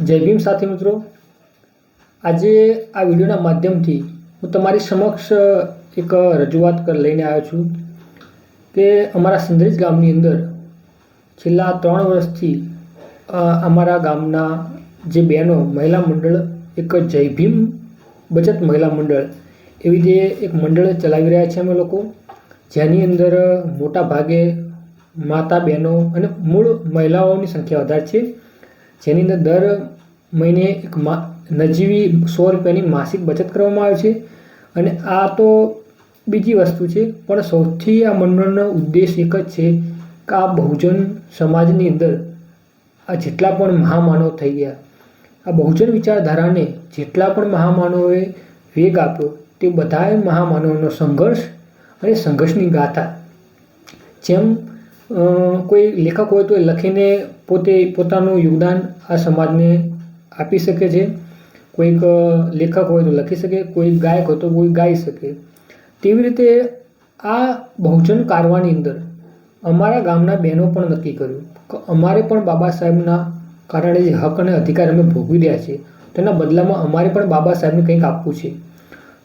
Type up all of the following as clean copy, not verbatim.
જય ભીમ સાથી મિત્રો, આજે આ વિડીયોના માધ્યમથી હું તમારી સમક્ષ એક રજૂઆત લઈને આવ્યો છું કે અમારા સિંધરીજ ગામની અંદર છેલ્લા 3 વર્ષથી અમારા ગામના જે બહેનો મહિલા મંડળ એક જય ભીમ બચત મહિલા મંડળ એવી જે એક મંડળ ચલાવી રહ્યા છે અમે લોકો, જેની અંદર મોટા ભાગે માતા બહેનો અને મૂળ મહિલાઓની સંખ્યા વધારે છે, જેની અંદર દર મહિને એક નજીવી 100 રૂપિયાની માસિક બચત કરવામાં આવે છે. અને આ તો બીજી વસ્તુ છે, પણ સૌથી આ મંડળનો ઉદ્દેશ એક જ છે કે આ બહુજન સમાજની અંદર આ જેટલા પણ મહામાનવ થઈ ગયા, આ બહુજન વિચારધારાને જેટલા પણ મહામાનવોએ વેગ આપ્યો તે બધાએ મહામાનવનો સંઘર્ષ અને સંઘર્ષની ગાથા, જેમ કોઈ લેખક હોય તો એ લખીને પોતાનું યોગદાન આ સમાજને આપી શકે છે, કોઈક લેખક હોય તો લખી શકે, કોઈ ગાયક હોય તો કોઈ ગાઈ શકે. તેવી રીતે આ બહુજન કારવાની અંદર અમારા ગામના બહેનો પણ નક્કી કર્યું કે અમારે પણ બાબા સાહેબના કારણે જે હક અને અધિકાર અમે ભોગવી રહ્યા છીએ તેના બદલામાં અમારે પણ બાબા સાહેબને કંઈક આપવું છે.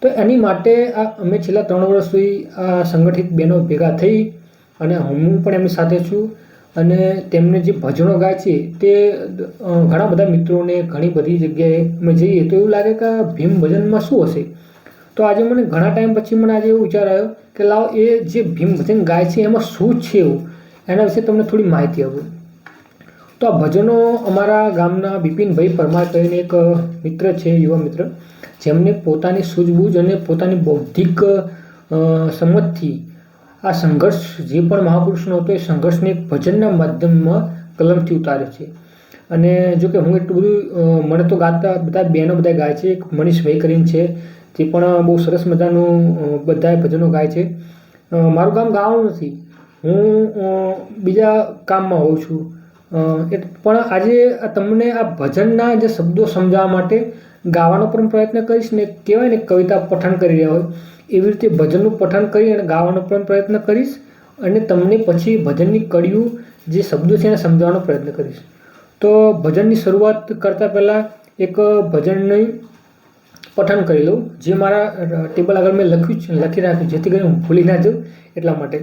તો એની માટે અમે છેલ્લા 3 વર્ષથી આ સંગઠિત બહેનો ભેગા થઈ અને હું પણ એમની સાથે છું. અને તેમને જે ભજનો ગાય છે તે ઘણા બધા મિત્રોને ઘણી બધી જગ્યાએ અમે જઈએ તો એવું લાગે કે ભીમ ભજનમાં શું હશે. તો આજે મને ઘણા ટાઈમ પછી મને આજે એવો વિચાર આવ્યો કે લાવ એ જે ભીમ ભજન ગાય છે એમાં શું છે એવું, એના વિશે તમને થોડી માહિતી આપું. તો આ ભજનો અમારા ગામના બિપિનભાઈ પરમાર કરીને એક મિત્ર છે, યુવા મિત્ર, જેમને પોતાની સૂઝબૂઝ અને પોતાની બૌદ્ધિક સમજથી આ સંઘર્ષ જે પણ મહાપુરુષનો હતો એ સંઘર્ષને એક ભજનના માધ્યમમાં કલમથી ઉતાર્યો છે. અને જો કે હું એટલું બધું મને તો ગાતા બધા બહેનો બધા ગાય છે, એક મનીષભાઈ કરીને છે તે પણ બહુ સરસ મજાનું બધાએ ભજનો ગાય છે. મારું કામ ગાવાનું નથી, હું બીજા કામમાં હોઉં છું, પણ આજે તમને આ ભજનના જે શબ્દો સમજાવવા માટે ગાવાનો પણ પ્રયત્ન કરીશ ને, કહેવાય ને કવિતા પઠન કરી રહ્યા હોય એવી રીતે ભજનનું પઠન કરી અને ગાવાનો પણ પ્રયત્ન કરીશ અને તમને પછી ભજનની કડીઓ જે શબ્દો છે એને સમજાવવાનો પ્રયત્ન કરીશ. તો ભજનની શરૂઆત કરતાં પહેલાં એક ભજનની પઠન કરી લઉં, જે મારા ટેબલ આગળ મેં લખી રાખ્યું જેથી કરીને હું ભૂલી ના જાઉં એટલા માટે.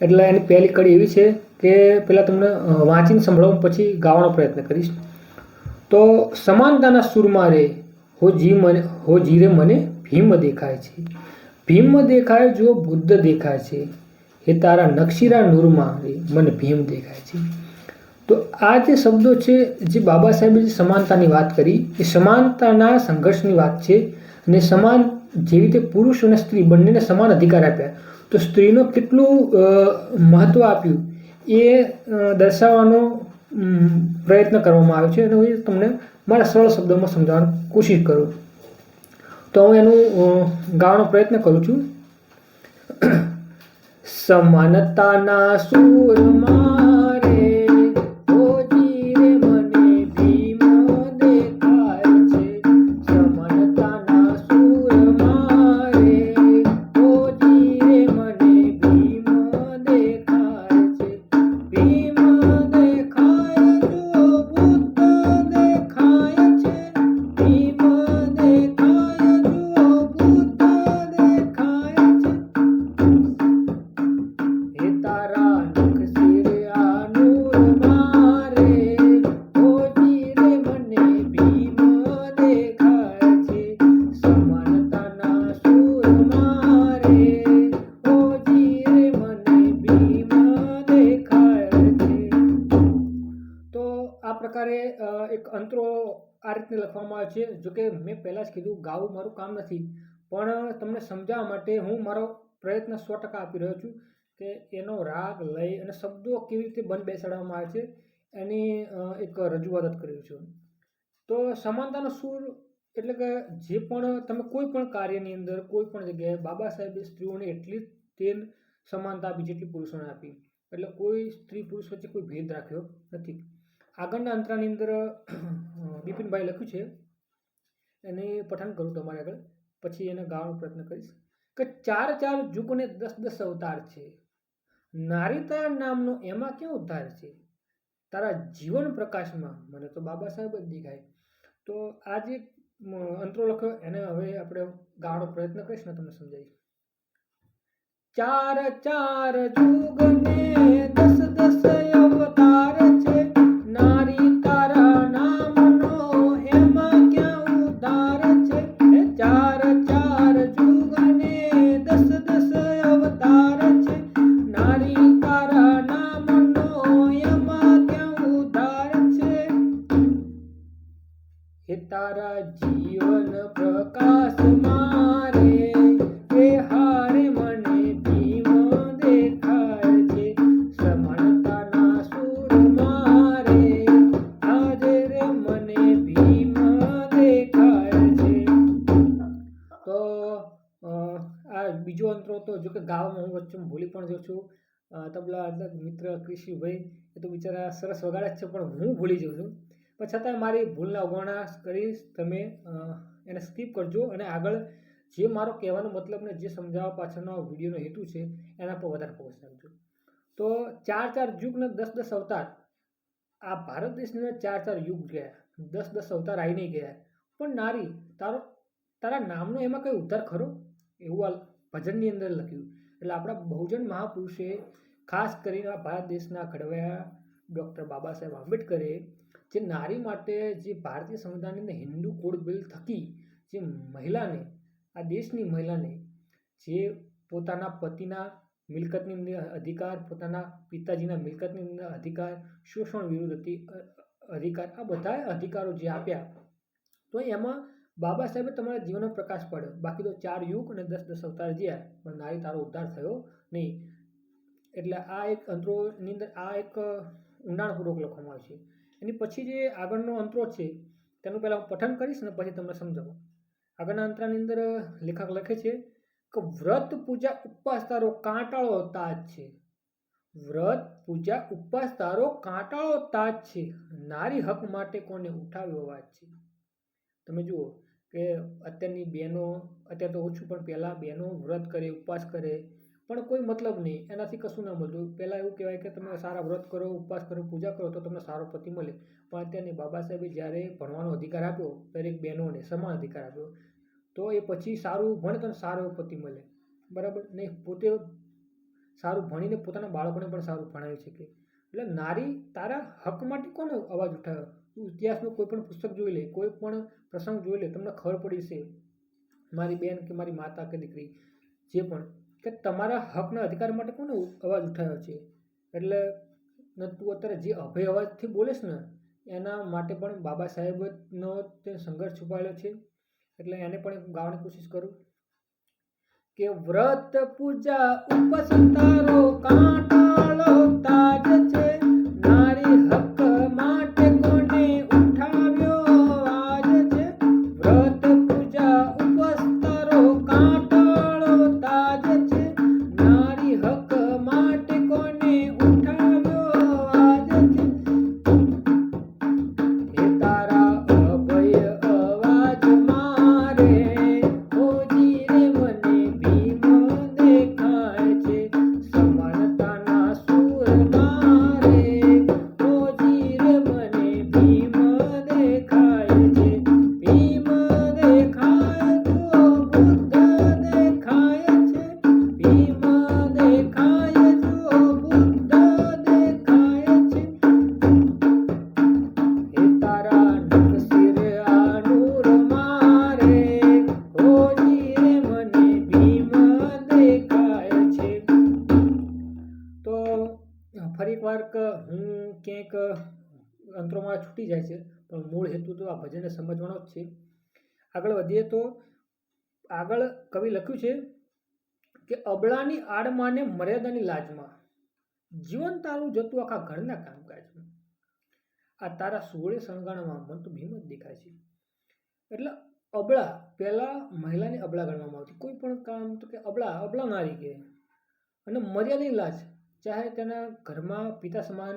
એટલે એની પહેલી કડી એવી છે કે પહેલાં તમને વાંચીને સંભળાવું, પછી ગાવાનો પ્રયત્ન કરીશ. તો સમાનતાના સુરમાં રે હો જીરે મને ભીમ દેખાય છે, ભીમ દેખાય જો બુદ્ધ દેખાય છે, હે તારા નકશીરા નૂરમાં રે મને ભીમ દેખાય છે. તો આ જે શબ્દો છે, જે બાબા સાહેબે જે સમાનતાની વાત કરી એ સમાનતાના સંઘર્ષની વાત છે. અને સમાન જેવી રીતે પુરુષ અને સ્ત્રી બંનેને સમાન અધિકાર આપ્યા તો સ્ત્રીનો કેટલું મહત્ત્વ આપ્યું એ દર્શાવવાનો પ્રયત્ન કરવામાં આવ્યો છે. અને હું તમને મારા સરળ શબ્દોમાં સમજાવવાની કોશિશ કરું. તો હું એનું ગાવાનો પ્રયત્ન કરું છું. સમાનતાના સૂરમાં રે હો જીરે મને ભીમ દેખાય છે, સમાનતાના સૂરમાં રે હો જીરે મને ભીમ દેખાય છે, ભીમ દેખાય જો બુદ્ધ દેખાય છે, ભીમ દેખાય જો બુદ્ધ દેખાય છે, હે તારા નખશીરા નૂરમાં રે હો જીરે મને ભીમ દેખાય છે, સમાનતાના સૂરમાં રે હો જીરે મને ભીમ દેખાય છે. તો આ પ્રકારે એક અંતરો આ રીતે લખવામાં આવે છે. જોકે મેં પહેલાં જ કીધું ગાવું મારું કામ નથી, પણ તમને સમજાવવા માટે હું મારો પ્રયત્ન 100% આપી રહ્યો છું કે એનો રાગ લય અને શબ્દો કેવી રીતે બંધ બેસાડવામાં આવે છે એની એક રજૂઆત જ કરી છું. તો સમાનતાનો સૂર એટલે કે જે પણ તમે કોઈ પણ કાર્યની અંદર કોઈ પણ જગ્યાએ બાબા સાહેબે સ્ત્રીઓને એટલી જ સમાનતા આપી જેટલી પુરુષોને આપી, એટલે કોઈ સ્ત્રી પુરુષ વચ્ચે કોઈ ભેદ રાખ્યો નથી. આગળના અંતરાની અંદર બિપિનભાઈ લખ્યું છે, એને પઠન કરું તમારે આગળ, પછી એને ગાવાનો પ્રયત્ન કરીશ કે 4 જુગ ને 10 અવતાર છે, નારીતા નામનો એમાં ક્યાં ઉદ્ધાર છે, તારા જીવન પ્રકાશમાં મને તો બાબા સાહેબ જ દેખાય. તો આ જે અંતરો લખ્યો એને હવે આપણે ગાવાનો પ્રયત્ન કરીશ ને તમને સમજાવીશ. ચાર ચાર જુગને 10 અવતાર છે, નારી તારા નામનો એમાં ક્યાં ઉધાર છે. ચાર ચાર જુગને 10 અવતાર છે, નારી તારા નામનો એમાં ક્યાં ઉધાર છે. હે તારા જીવન પ્રકાશ મારે એ હારે મને ભીમ દેખાય છે, સમાનતાના સૂર મારે આજે રે મને ભીમ દેખાય છે. તો આ બીજો અંતરો તો જો કે ગાવામાં હું વચ્ચે ભૂલી પણ જાઉં છું. તબલા મિત્ર કૃષિભાઈ એ તો બિચારા સરસ વગાડે જ છે, પણ હું ભૂલી જાઉં છું. પણ છતાં મારી ભૂલના અવગણના કરીશ. તમે એને સ્કીપ કરજો અને આગળ જે મારો કહેવાનો મતલબ ને જે સમજાવવા પાછળનો વિડીયોનો હેતુ છે એના પર વધારે ફોકસ રાખજો. તો 4 યુગ ને 10 અવતાર, આ ભારત દેશની અંદર 4 યુગ ગયા, 10 અવતાર આવી નહીં ગયા, પણ નારી તારા નામનો એમાં કઈ ઉદ્ધાર ખરો, એવું આ ભજનની અંદર લખ્યું. એટલે આપણા બહુજન મહાપુરુષે ખાસ કરીને આ ભારત દેશના ઘડવૈયા ડૉક્ટર બાબા સાહેબ આંબેડકરે જે નારી માટે જે ભારતીય સંવિધાનની અંદર હિન્દુ કોડ બિલ થકી જે મહિલાને, આ દેશની મહિલાને જે પોતાના પતિના મિલકતની અંદર અધિકાર, પોતાના પિતાજીના મિલકતની અંદર અધિકાર, શોષણ વિરુદ્ધ અધિકાર, આ બધા અધિકારો જે આપ્યા, તો એમાં બાબા સાહેબે તમારા જીવનનો પ્રકાશ પાડ્યો. બાકી તો 4 યુગ અને 10 અવતાર જ્યાં, પણ નારી તારો ઉદ્ધાર થયો નહીં. એટલે આ એક અંતરોની અંદર આ એક ઊંડાણપૂર્વક લખવામાં આવે છે. એની પછી જે આગળનો અંતરો છે તેનું પહેલાં હું પઠન કરીશ ને પછી તમને સમજાવું. આગળના અંતરાની અંદર લેખક લખે છે કે વ્રત પૂજા ઉપવાસ તારો કાંટાળો તાજ છે, વ્રત પૂજા ઉપવાસ તારો કાંટાળો તાજ છે, નારી હક માટે કોને ઉઠાવ્યો અવાજ છે. તમે જુઓ કે અત્યારની બહેનો, અત્યારે તો ઓછું પણ પહેલાં બહેનો વ્રત કરે, ઉપવાસ કરે, પણ કોઈ મતલબ નહીં, એનાથી કશું ના મળતું. પહેલાં એવું કહેવાય કે તમે સારા વ્રત કરો, ઉપવાસ કરો, પૂજા કરો તો તમને સારો પતિ મળે. પણ અત્યારની બાબા સાહેબે જ્યારે ભણવાનો અધિકાર આપ્યો, દરેક બહેનોને સમાન અધિકાર આપ્યો, તો એ પછી સારું ભણે તો સારો પતિ મળે, બરાબર ને, પોતે સારું ભણીને પોતાના બાળકોને પણ સારું ભણાવી શકે. એટલે નારી તારા હક માટે કોને અવાજ ઉઠાવ્યો. ઇતિહાસનું કોઈ પણ પુસ્તક જોઈ લે, કોઈ પણ પ્રસંગ જોઈ લે, તમને ખબર પડી છે, મારી બેન કે મારી માતા કે દીકરી જે પણ, કે તમારા હકના અધિકાર માટે કોને અવાજ ઉઠાવ્યો છે. એટલે તું અત્યારે જે અભય અવાજથી બોલેશ ને એના માટે પણ બાબા સાહેબનો તે સંઘર્ષ છુપાયેલો છે. એટલે એને પણ ગાવાની કોશિશ કરું કે વ્રત પૂજા ઉપવાસ તારો કાંટાળો તાજ છે, નારી હક માટે કોને ઉઠાવ્યો અવાજ છે. વ્રત પૂજા ઉપવાસ તારો કાંટાળો તાજ છે, નારી હક માટે કોને ઉઠાવ્યો અવાજ છે. હે તારા અભય અવાજ મારે ઓજી રે મને ભીમ દેખાય છે, સમાનતાના સૂર મારે ઓજી રે મને ભીમ દેખાય છે. ભીમ દેખાય જો બુદ્ધ દેખાય છે, ભીમ દેખાય જો બુદ્ધ દેખાય છે. હે તારા નખશિર આ નૂર મારે ઓજી રે મને ભીમ દેખાય છે. તો ફરી એક વાર હું ક્યાંક અંતરોમાં છૂટી જાય છે, પણ મૂળ હેતુ તો આ ભજનને સમજવાનો જ છે. આગળ વધીએ તો આગળ કવિ લખ્યું છે કે અબળાની આડમાં ને મર્યાદાની લાજમાં જીવન તારું જતું આખા ઘરના કામકાજમાં, આ તારા સોળે શણગારવામાં મને તો ભીમ જ દેખાય છે. એટલે અબળા, પહેલાં મહિલાને અબળા ગણવામાં આવતી, કોઈ પણ કામ તો કે અબળા નારી કહે. અને મર્યાદાની લાજ, ચાહે તેના ઘરમાં પિતા સમાન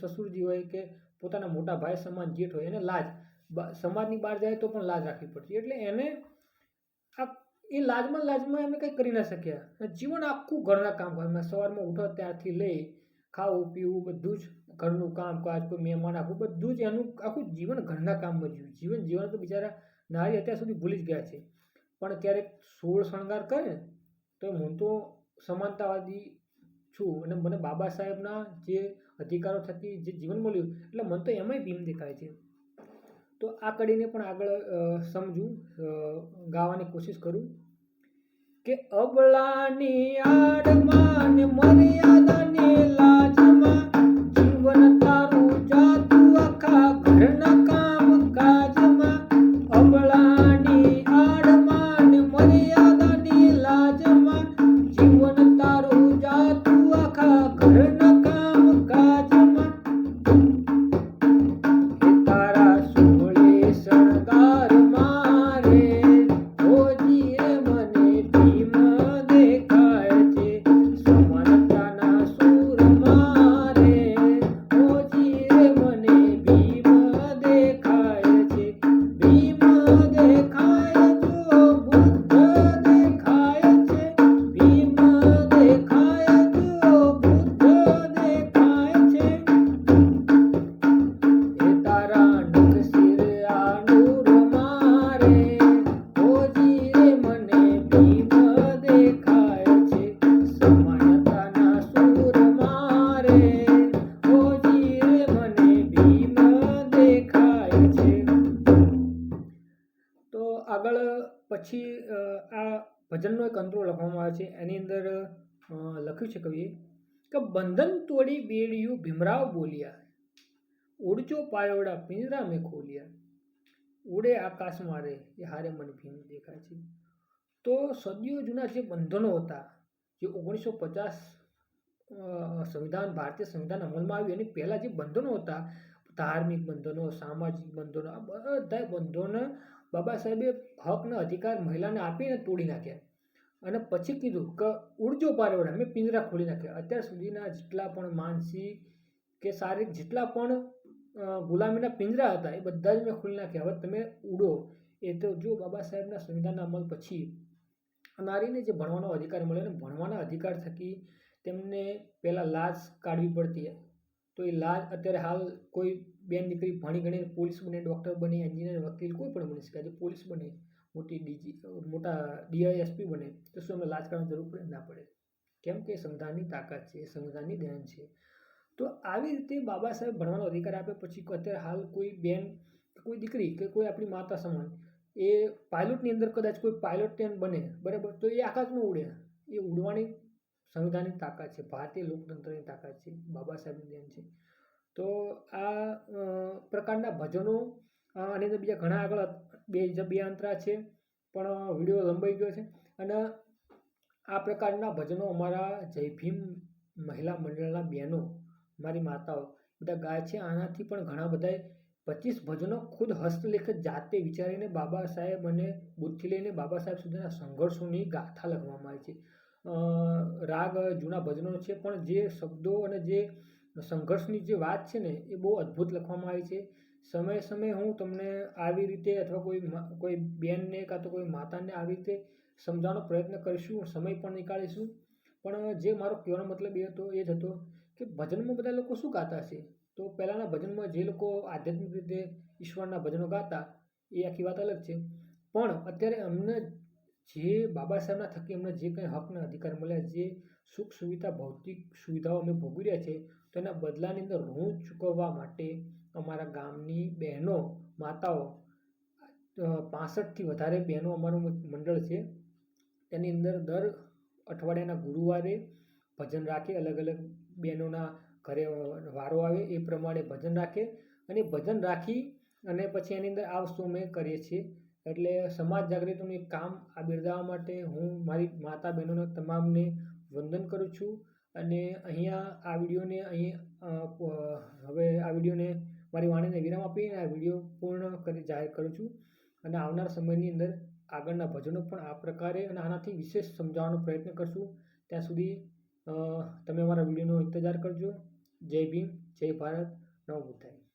સસુરજી હોય કે પોતાના મોટા ભાઈ સમાન જેઠ હોય, એને લાજ, સમાજની બહાર જાય તો પણ લાજ રાખવી પડતી. એટલે એને એ લાજમાં અમે કંઈ કરી ના શક્યા. જીવન આખું ઘરના કામ, સવારમાં ઉઠો ત્યારથી લઈ ખાવું પીવું બધું જ ઘરનું કામકાજ, કોઈ મહેમાન, આખું બધું જ એનું આખું જીવન ઘરના કામમાં જીવન તો બિચારા નારી અત્યાર સુધી ભૂલી જ ગયા છે. પણ ક્યારેક સોળ શણગાર કરે ને તો હું તો સમાનતાવાદી છું અને મને બાબા સાહેબના જે અધિકારો થકી જે જીવન મળ્યું એટલે મને તો એમાંય ભીમ દેખાય છે. તો આ કડીને પણ આગળ સમજું, ગાવાની કોશિશ કરું કે અબળાની આડમાં ને મર્યાદાની લાજમાં જીવન તારું જાતું આખા ઘરના કામ કાજમાં. અબળાની આડમાં ને મર્યાદાની લાજમાં જીવન તારું જાતું આખા ઘરના કામ કાજમાં. તારા સોળે શણગાર મારે ઓજી રે મને ભીમ દેખાય છે. સમાનતાના સૂર મારે ઓજી રે મને ભીમ દેખાય છે. ભીમ દેખાય જો બુદ્ધ દેખાય છે. ભીમ દેખાય જો બુદ્ધ દેખાય છે. એ તારા નખ શિર આંડુર મારે ઓજી રે મને ભીમ દેખાય છે. સમાનતાના સૂર મારે ઓજી રે મને ભીમ દેખાય છે. તો આગળ પછી આ ભજનનો એક અંતરો લખવામાં આવે છે. એની અંદર લખ્યું છે કવિએ કે બંધન તોડી બેડિયું ભીમરાવ બોલ્યા, ઉડજો પાયોડા પિંજરા મેં ખોલ્યા. ઉડે આકાશ મારે એ હારે મને ભીમ દેખાય છે. તો સદીઓ જૂના જે બંધનો હતા, જે 1950 સંવિધાન, ભારતીય સંવિધાન અમલમાં આવ્યું એની પહેલાં જે બંધનો હતા, ધાર્મિક બંધનો, સામાજિક બંધનો, આ બધા બંધોને બાબા સાહેબે હકના અધિકાર મહિલાને આપીને તોડી નાખ્યા. અને પછી કીધું કે ઉડજો પાયોડા, મેં પિંજરા ખોલી નાખ્યા. અત્યાર સુધીના જેટલા પણ માનસિક કે શારીરિક જેટલા પણ ગુલામીના પિંજરા હતા એ બધા જ મેં ખોલી નાખ્યા. હવે તમે ઉડો. એ તો જો બાબા સાહેબના સંવિધાનના અમલ પછી નારીને જે ભણવાનો અધિકાર મળ્યો ને ભણવાના અધિકાર થકી તેમને પહેલાં લાજ કાઢવી પડતી. તો એ લાજ અત્યારે હાલ કોઈ બેન દીકરી ભણી ગણીને પોલીસ બને, ડૉક્ટર બને, એન્જિનિયર, વકીલ કોઈ પણ બની શકે. આજે પોલીસ બને, મોટા DISP બને તો શું એમને લાજ કાઢવાની જરૂર પડે? ના પડે. કેમ કે સંવિધાનની તાકાત છે, એ સંવિધાનની દેન છે. તો આવી રીતે બાબા સાહેબ ભણવાનો અધિકાર આપે પછી અત્યારે હાલ કોઈ બેન, કોઈ દીકરી કે કોઈ આપણી માતા સમાન એ પાયલોટની અંદર કદાચ કોઈ પાયલોટ બને, બરાબર, તો એ આકાશમાં ઉડે. એ ઉડવાની સંવિધાનની તાકાત છે, ભારતીય લોકતંત્રની તાકાત છે, બાબા સાહેબની દેન છે. તો આ પ્રકારના ભજનો આની અંદર બીજા ઘણા આગળ બે અંતરા છે પણ વિડીયો લંબાઈ ગયો છે. અને આ પ્રકારના ભજનો અમારા જય ભીમ મહિલા મંડળના બહેનો, મારી માતાઓ બધા ગાય છે. આનાથી પણ ઘણા બધા 25 ભજનો ખુદ હસ્તલેખ જાતે વિચારીને બાબા સાહેબ અને બુદ્ધથી લઈને બાબા સાહેબ સુધીના સંઘર્ષોની ગાથા લખવામાં આવી છે. રાગ જૂના ભજનો છે પણ જે શબ્દો અને જે સંઘર્ષની જે વાત છે ને એ બહુ અદ્ભુત લખવામાં આવી છે. સમયે સમયે હું તમને આવી રીતે અથવા કોઈ બેનને કાં તો કોઈ માતાને આવી રીતે સમજાવવાનો પ્રયત્ન કરીશું, સમય પણ નીકાળીશું. પણ જે મારો કહેવાનો મતલબ એ જ હતો કે ભજનમાં બધા લોકો શું ગાતા હશે? તો પહેલાંના ભજનમાં જે લોકો આધ્યાત્મિક રીતે ઈશ્વરના ભજનો ગાતા એ આખી વાત અલગ છે. પણ અત્યારે અમને જે બાબા સાહેબના થકી અમને જે કંઈ હકના અધિકાર મળ્યા, જે સુખ સુવિધા, ભૌતિક સુવિધાઓ અમે ભોગવી રહ્યા છે, તો એના બદલાની અંદર ઋણ ચૂકવવા માટે અમારા ગામની બહેનો, માતાઓ, 65થી વધારે બહેનો અમારું મંડળ છે. તેની અંદર દર અઠવાડિયાના ગુરુવારે ભજન રાખે. અલગ અલગ બહેનોના ઘરે વારો આવે એ પ્રમાણે ભજન રાખે અને ભજન રાખી અને પછી એની અંદર આ વસ્તુ અમે કરીએ છીએ. એટલે સમાજ જાગૃતિનું એક કામ આ બિરદાવવા માટે હું મારી માતા બહેનોને તમામને વંદન કરું છું. અને અહીંયા આ વિડીયોને હવે આ વિડીયોને મારી વાણીને વિરામ આપીને આ વિડીયો પૂર્ણ કરી જાહેર કરું છું. અને આવનાર સમયની અંદર આગળના ભજનો પણ આ પ્રકારે અને આનાથી વિશેષ સમજાવવાનો પ્રયત્ન કરશું. ત્યાં સુધી તમે અમારા વિડીયોનો ઇંતજાર કરજો. જય ભીમ, જય ભારત, નમો બુદ્ધાય.